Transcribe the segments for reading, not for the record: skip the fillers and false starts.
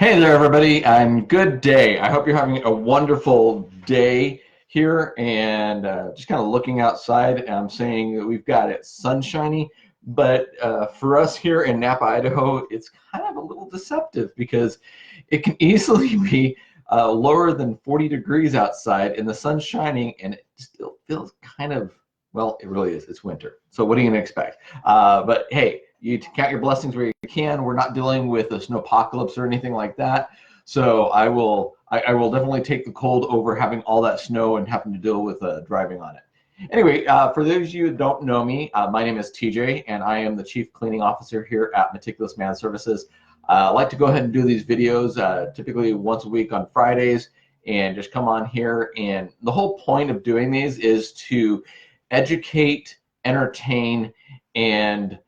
Hey there, everybody, and good day. I hope you're having a wonderful day here and just kind of looking outside. And I'm saying that we've got it sunshiny, but for us here in Napa, Idaho, it's kind of a little deceptive because it can easily be lower than 40 degrees outside and the sun's shining and it still feels kind of, well, it really is. It's winter. So what are you going to expect? But hey, you count your blessings where you can. We're not dealing with a snowpocalypse or anything like that. So I will definitely take the cold over having all that snow and having to deal with driving on it. Anyway, for those of you who don't know me, my name is TJ, and I am the Chief Cleaning Officer here at Meticulous Man Services. I like to go ahead and do these videos typically once a week on Fridays, and just come on here. And the whole point of doing these is to educate, entertain, and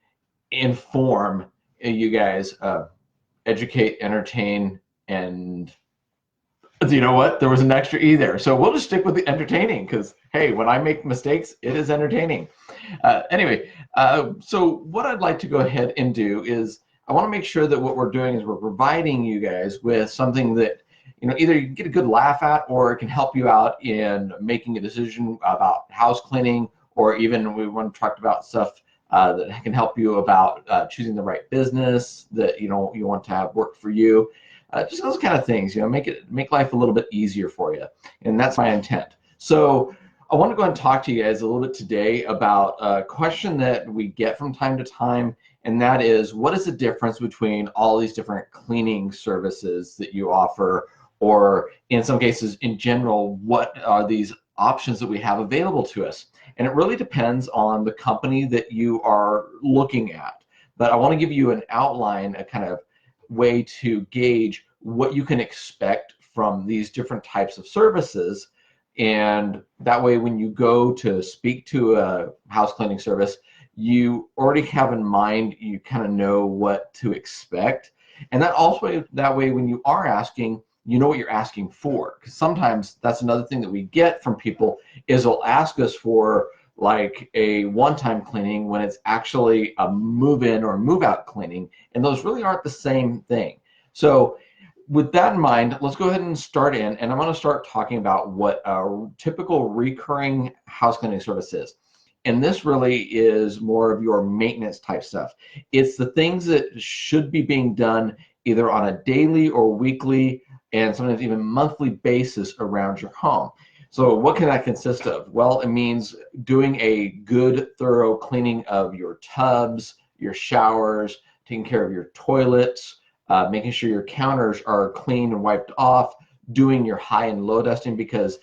inform you guys. Educate, entertain, and you know what? There was an extra E there. So we'll just stick with the entertaining because, hey, when I make mistakes, it is entertaining. Anyway, so what I'd like to go ahead and do is I want to make sure that what we're doing is we're providing you guys with something that, you know, either you can get a good laugh at or it can help you out in making a decision about house cleaning, or even we want to talk about stuff that can help you about choosing the right business that you want to have work for you. Just those kind of things, make life a little bit easier for you, and that's my intent. So I want to go ahead and talk to you guys a little bit today about a question that we get from time to time, and that is, what is the difference between all these different cleaning services that you offer, or in some cases, in general, what are these options that we have available to us? And it really depends on the company that you are looking at. But I want to give you an outline, a kind of way to gauge what you can expect from these different types of services. And that way, when you go to speak to a house cleaning service, you already have in mind, you kind of know what to expect. And that way, when you are asking, you know what you're asking for. Because sometimes that's another thing that we get from people is they'll ask us for like a one-time cleaning when it's actually a move-in or move-out cleaning, and those really aren't the same thing. So with that in mind, let's go ahead and start in, and I'm going to start talking about what a typical recurring house cleaning service is. And this really is more of your maintenance type stuff. It's the things that should be being done either on a daily or weekly and sometimes even monthly basis around your home. So what can that consist of? Well, it means doing a good, thorough cleaning of your tubs, your showers, taking care of your toilets, making sure your counters are clean and wiped off, doing your high and low dusting, because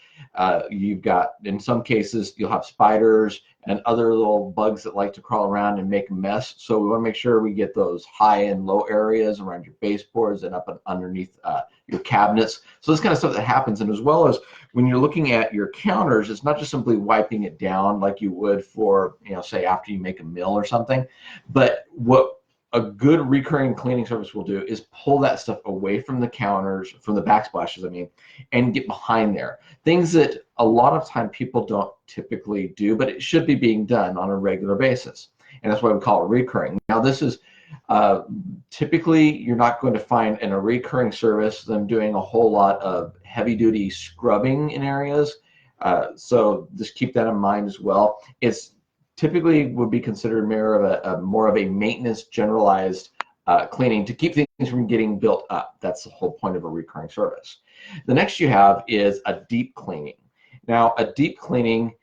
you've got, in some cases, you'll have spiders and other little bugs that like to crawl around and make a mess. So we want to make sure we get those high and low areas around your baseboards and up and underneath your cabinets. So this kind of stuff that happens. And as well as when you're looking at your counters, it's not just simply wiping it down like you would for, say after you make a meal or something, but what a good recurring cleaning service will do is pull that stuff away from the counters, from the backsplashes, and get behind there. Things that a lot of time people don't typically do, but it should be being done on a regular basis. And that's why we call it recurring. Now, this is typically you're not going to find in a recurring service them doing a whole lot of heavy-duty scrubbing in areas. So just keep that in mind as well. It's typically would be considered more of a maintenance generalized cleaning to keep things from getting built up. That's the whole point of a recurring service. The next you have is a deep cleaning. Now, a deep cleaning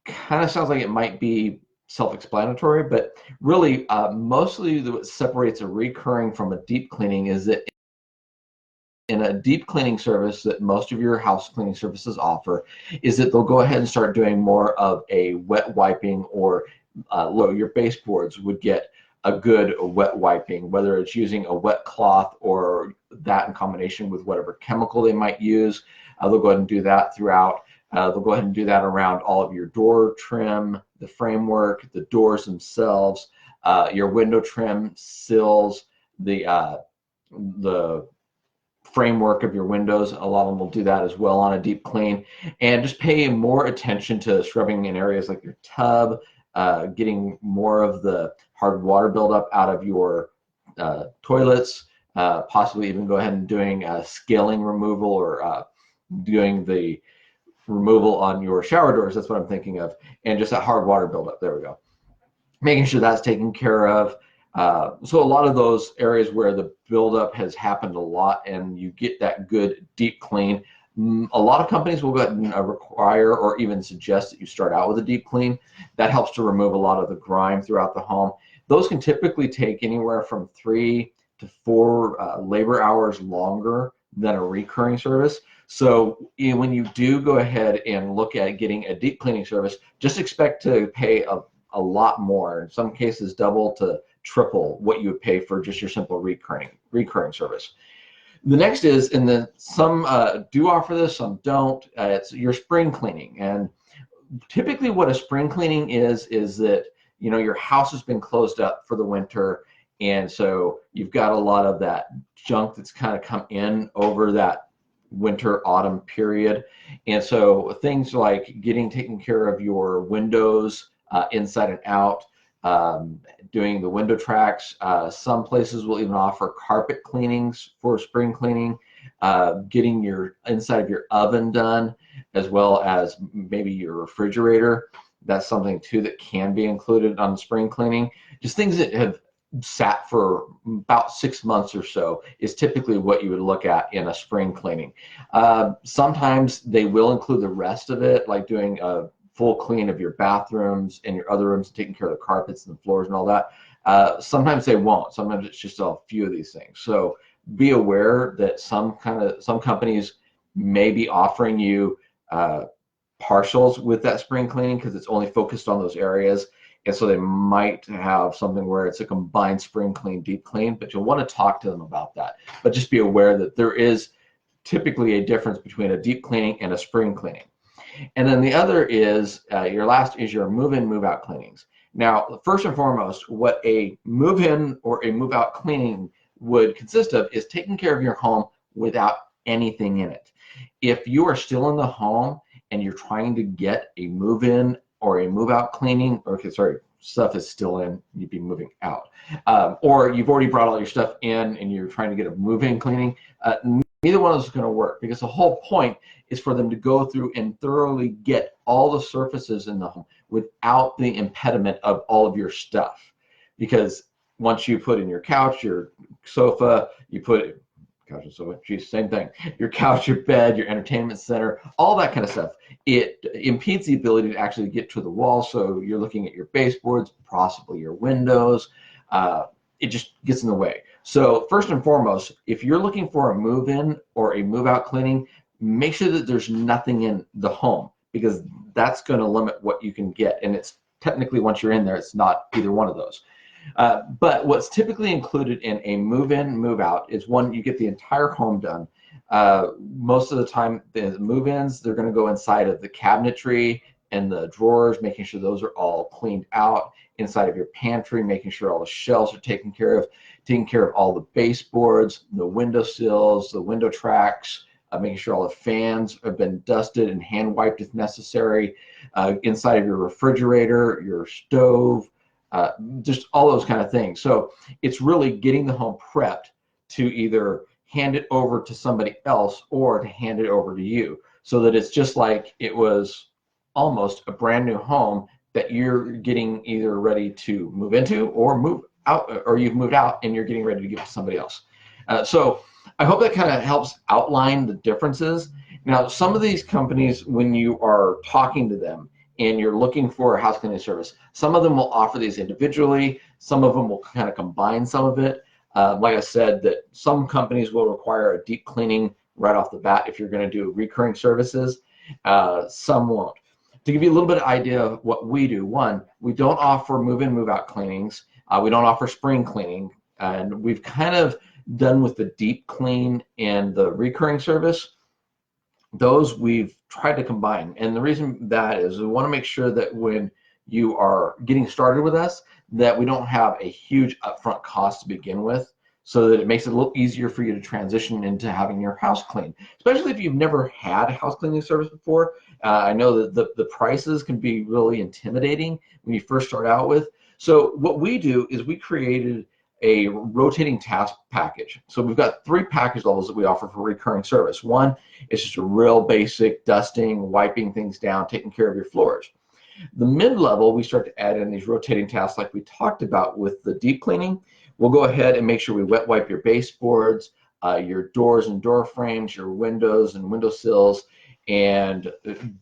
kind of sounds like it might be self-explanatory, but really mostly what separates a recurring from a deep cleaning is that in a deep cleaning service that most of your house cleaning services offer is that they'll go ahead and start doing more of a wet wiping, or your baseboards would get a good wet wiping, whether it's using a wet cloth or that in combination with whatever chemical they might use. They'll go ahead and do that throughout. They'll go ahead and do that around all of your door trim, the framework, the doors themselves, your window trim, sills, the framework of your windows. A lot of them will do that as well on a deep clean, and just pay more attention to scrubbing in areas like your tub, getting more of the hard water buildup out of your toilets, possibly even go ahead and doing scaling removal or doing the removal on your shower doors. That's what I'm thinking of. And just that hard water buildup. There we go. Making sure that's taken care of. So a lot of those areas where the buildup has happened a lot and you get that good deep clean, a lot of companies will go ahead and require or even suggest that you start out with a deep clean. That helps to remove a lot of the grime throughout the home. Those can typically take anywhere from 3 to 4 labor hours longer than a recurring service. So when you do go ahead and look at getting a deep cleaning service, just expect to pay a lot more, in some cases double to triple what you would pay for just your simple recurring service. The next is, and then some do offer this, some don't, it's your spring cleaning. And typically what a spring cleaning is that, you know, your house has been closed up for the winter, and so you've got a lot of that junk that's kind of come in over that winter autumn period. And so things like taking care of your windows inside and out, doing the window tracks. Some places will even offer carpet cleanings for spring cleaning, getting your inside of your oven done, as well as maybe your refrigerator. That's something too that can be included on the spring cleaning. Just things that have sat for about 6 months or so is typically what you would look at in a spring cleaning. Sometimes they will include the rest of it, like doing a full clean of your bathrooms and your other rooms, taking care of the carpets and the floors and all that. Sometimes they won't. Sometimes it's just a few of these things. So be aware that some companies may be offering you partials with that spring cleaning because it's only focused on those areas. And so they might have something where it's a combined spring clean, deep clean, but you'll want to talk to them about that. But just be aware that there is typically a difference between a deep cleaning and a spring cleaning. And then the other is your move-in, move-out cleanings. Now, first and foremost, what a move-in or a move-out cleaning would consist of is taking care of your home without anything in it. If you are still in the home and you're trying to get a move-in or a move-out cleaning, stuff is still in, you'd be moving out. Or you've already brought all your stuff in and you're trying to get a move-in cleaning, neither one of those is going to work, because the whole point is for them to go through and thoroughly get all the surfaces in the home without the impediment of all of your stuff. Because once you put in your couch, your sofa, couch and sofa, geez, same thing. Your couch, your bed, your entertainment center, all that kind of stuff. It impedes the ability to actually get to the wall. So you're looking at your baseboards, possibly your windows. It just gets in the way. So first and foremost, if you're looking for a move-in or a move-out cleaning, make sure that there's nothing in the home, because that's going to limit what you can get. And it's technically, once you're in there, it's not either one of those. But what's typically included in a move-in, move-out is one, you get the entire home done. Most of the time, the move-ins, they're going to go inside of the cabinetry and the drawers, making sure those are all cleaned out. Inside of your pantry, making sure all the shelves are taken care of, taking care of all the baseboards, the window sills, the window tracks, making sure all the fans have been dusted and hand wiped if necessary, inside of your refrigerator, your stove, just all those kind of things. So it's really getting the home prepped to either hand it over to somebody else or to hand it over to you, so that it's just like it was almost a brand new home that you're getting either ready to move into or move out, or you've moved out and you're getting ready to give to somebody else. So I hope that kind of helps outline the differences. Now, some of these companies, when you are talking to them and you're looking for a house cleaning service, some of them will offer these individually. Some of them will kind of combine some of it. Like I said, that some companies will require a deep cleaning right off the bat if you're going to do recurring services. Some won't. To give you a little bit of idea of what we do, one, we don't offer move-in, move-out cleanings. We don't offer spring cleaning. And we've kind of done with the deep clean and the recurring service. Those we've tried to combine. And the reason that is we want to make sure that when you are getting started with us, that we don't have a huge upfront cost to begin with, so that it makes it a little easier for you to transition into having your house cleaned, especially if you've never had a house cleaning service before. I know that the prices can be really intimidating when you first start out with. So what we do is we created a rotating task package. So we've got 3 package levels that we offer for recurring service. One is just a real basic dusting, wiping things down, taking care of your floors. The mid-level, we start to add in these rotating tasks like we talked about with the deep cleaning. We'll go ahead and make sure we wet wipe your baseboards, your doors and door frames, your windows and windowsills, and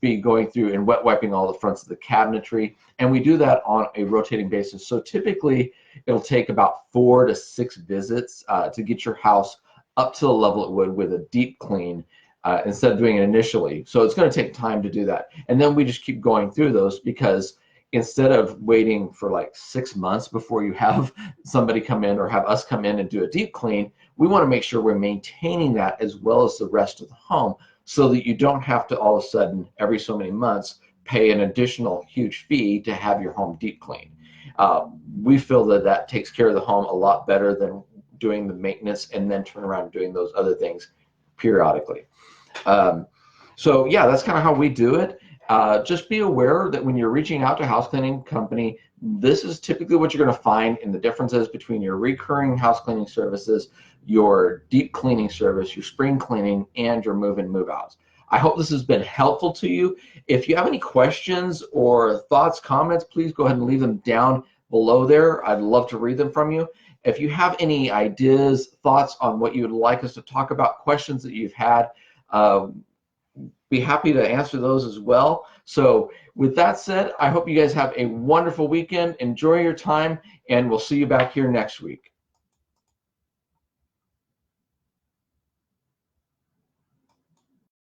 be going through and wet wiping all the fronts of the cabinetry. And we do that on a rotating basis. So typically it'll take about 4 to 6 visits to get your house up to the level it would with a deep clean instead of doing it initially. So it's going to take time to do that. And then we just keep going through those, because instead of waiting for like 6 months before you have somebody come in or have us come in and do a deep clean, we want to make sure we're maintaining that as well as the rest of the home, so that you don't have to all of a sudden every so many months pay an additional huge fee to have your home deep cleaned. We feel that that takes care of the home a lot better than doing the maintenance and then turn around and doing those other things periodically. So yeah, that's kind of how we do it. Just be aware that when you're reaching out to a house cleaning company, this is typically what you're going to find in the differences between your recurring house cleaning services, your deep cleaning service, your spring cleaning, and your move-in, move-outs. I hope this has been helpful to you. If you have any questions or thoughts, comments, please go ahead and leave them down below there. I'd love to read them from you. If you have any ideas, thoughts on what you would like us to talk about, questions that you've had, be happy to answer those as well. So with that said, I hope you guys have a wonderful weekend. Enjoy your time, and we'll see you back here next week.